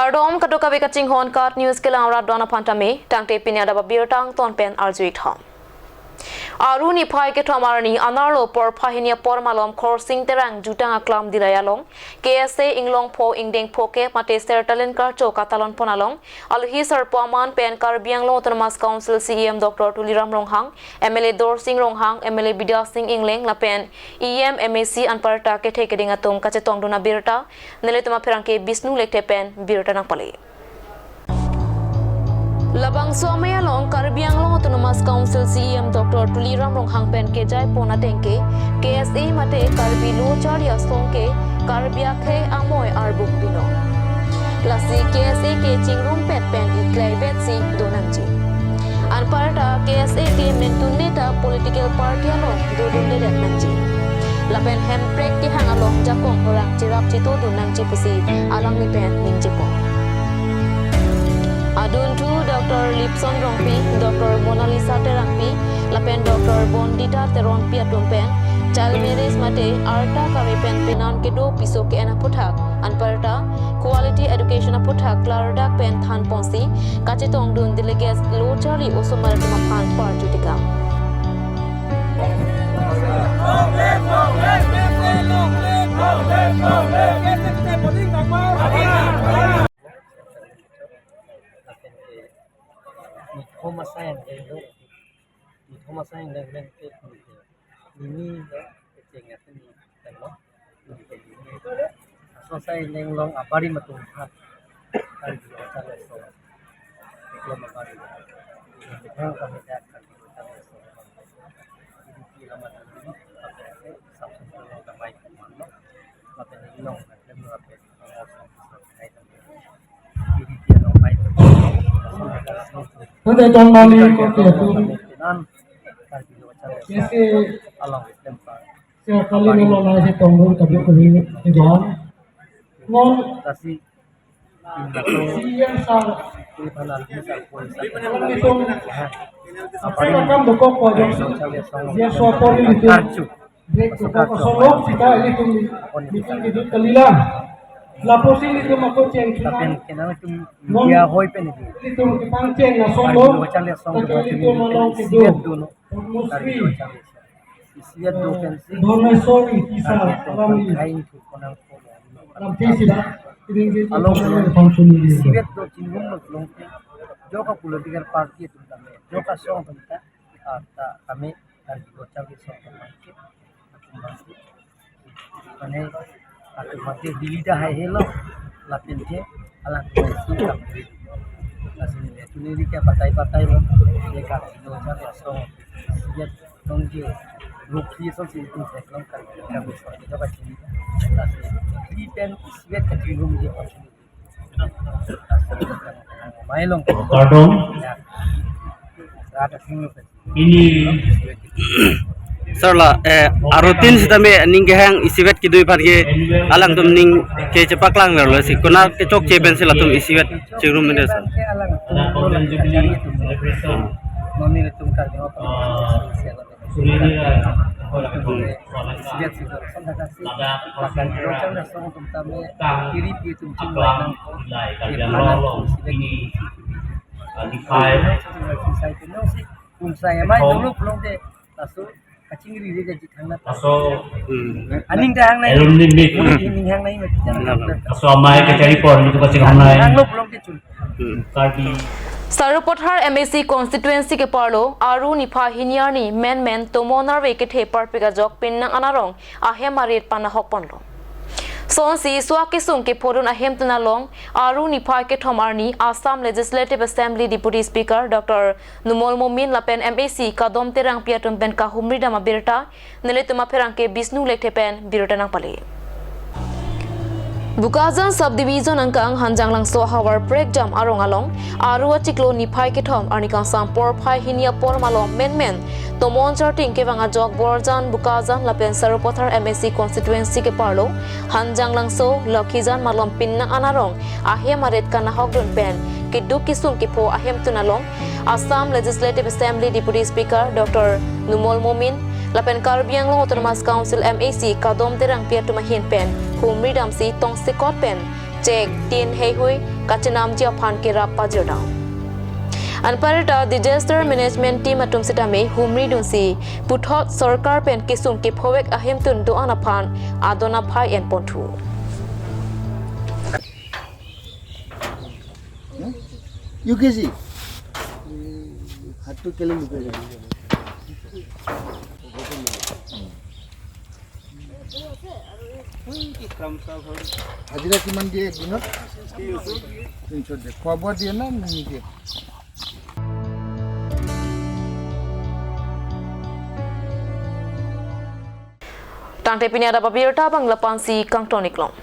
Kardom katoka kaching hon kat news ke lang dona pantame tangte pinya da babir tang ton pen arjui thom. Aruni phai ke thomarni anarlo por phahinia por malom khor sing terang jutang aklam dirayalong KSA inglong pho ingdeng pho ke mate ser talent kar cho katalon ponalong alhi sar paman pen kar bianglo autonomous council CEM Dr. Tuliram Ronghang MLA Dor Singh Ronghang MLA Bidya Singh Ingleng lapen EM MAC anparta ke thekeding atom kache tongdona birta nele tuma pherang ke Bisnu lekte pen birta nang pale Labang Somaya Long Karbiang Long Autonomous Council CEM Dr. Tuliram Ronghang pen ke jai pona tengke KSA mate Karbi lo charia songke Karbia khe amoy arbuk bino Lasi KSA ke chingrum pet pen iklai bet si donangji Anparta KSA ke mentuneta political party along dodunde det nangji Lapen hemprek ke hangalong jakong orang cirap cito donangji pusi alang ni pen ningjipo Adun tu Dr. Lipson Rongpi, Dr. Mona Lisa Terangpi, lapen Dr. Bondita Terongpi atumpen, child marriage mate arta kami pen penan kedo piso ke ana puthak, anparta quality education puthak lardak pen than ponsi, kacetong dun delegates lo chali osomar tumapan par jutika. Thomas sayang dengan Thomas sayang dengan ini kecengnya ini tengok ini asal saya yang long abadi matung hat hari dua cara so belum abadi kita kami akan cara so ini lama ini pakai samsung yang ramai mana pakai ini long dan berapa ini dia long baik Ada jang mali ko ke tu कैसे से kali ni lo na se tongur kabyo ko ni ke jam non siang sa apa kam do ko ko jam dia so por ni break ko ko solo sita ini tu bikin gitu kalila la posili tu mako cheng tapi kenapa tu dia hoi pen itu kita cheng na solo tapi itu malong ke do musri siat do pensi dono sorry isa ramli kain tu konang ram kesi da ini along function ni siat do cinggung long jo ka political party tu kami jo ka song kita kami dari bocah di song kami kami aku mati dilida hai hello lapin je alang kuasi kami kasih ni tu ni dia patai lo dia ka bocah ya song siat dong je rupi so si tu se long kami so jo ka sini di pen siat ka cinggung je Mailong Kardom ini Sarla arutin sitame ning hang isiwet kidui pharge alang tum ning ke cepak lang merlo si kuna ke chok cheben sila tum isiwet chingrum mende sar mami tum kar de siat sih sama kasih akan rocang dan sama tum tame kiri pi tum cingwai ini di file saya mai dulu belum deh langsung kacing ini dia jadi hangat so aning dah hang naik ini hang naik so amai ke cari por itu kacing hanai hang lo belum dicul karbi Sarupothar MAC constituency ke parlo aru nipa hiniarni men tomonar we ke thepar pega jok pinnang anarong ahem marit pana hokponlo Sonsi swaki sungke porun ahem tunalong aru nipa ke thomarni Assam Legislative Assembly Deputy Speaker Dr. Numol Momin lapen MAC kadom terang piatum pen ka humrida ma birta neletuma pherang ke Bisnu lekte pen birta nang pale Bukazan subdivision angkang hanjanglang so hawar break jam arong along aru achiklo niphai ke thom arnikang sampor phai hinia por malom men tomon charting ke wanga jog borjan Bukazan lapen Sarupothar MAC constituency ke parlo hanjanglang so lokhijan malom pinna anarong ahem aret kana hogdun pen ke dukisum ke po ahem tunalong Assam Legislative Assembly Deputy Speaker Dr. Numol Momin lapen Karbiang Autonomous Council MAC kadom terang piatuma hin pen humri damsi tong sikot pen cek tin hei hui kachenam jia phan ke rap pa jodang Anparata disaster management team atum sitame humri dunsi puthot sarkar pen kisum ke phowek ahim tun do anaphan adona phai en ponthu UKG হাতটো কেলে লুকাই গেল হাজিৰা কিমান দিয়ে একদিনত 300 দিয়ে খোৱা বোৱা দিয়ে না নিদিয়ে Tangte pinyada babirta bangla pansi kang toniklong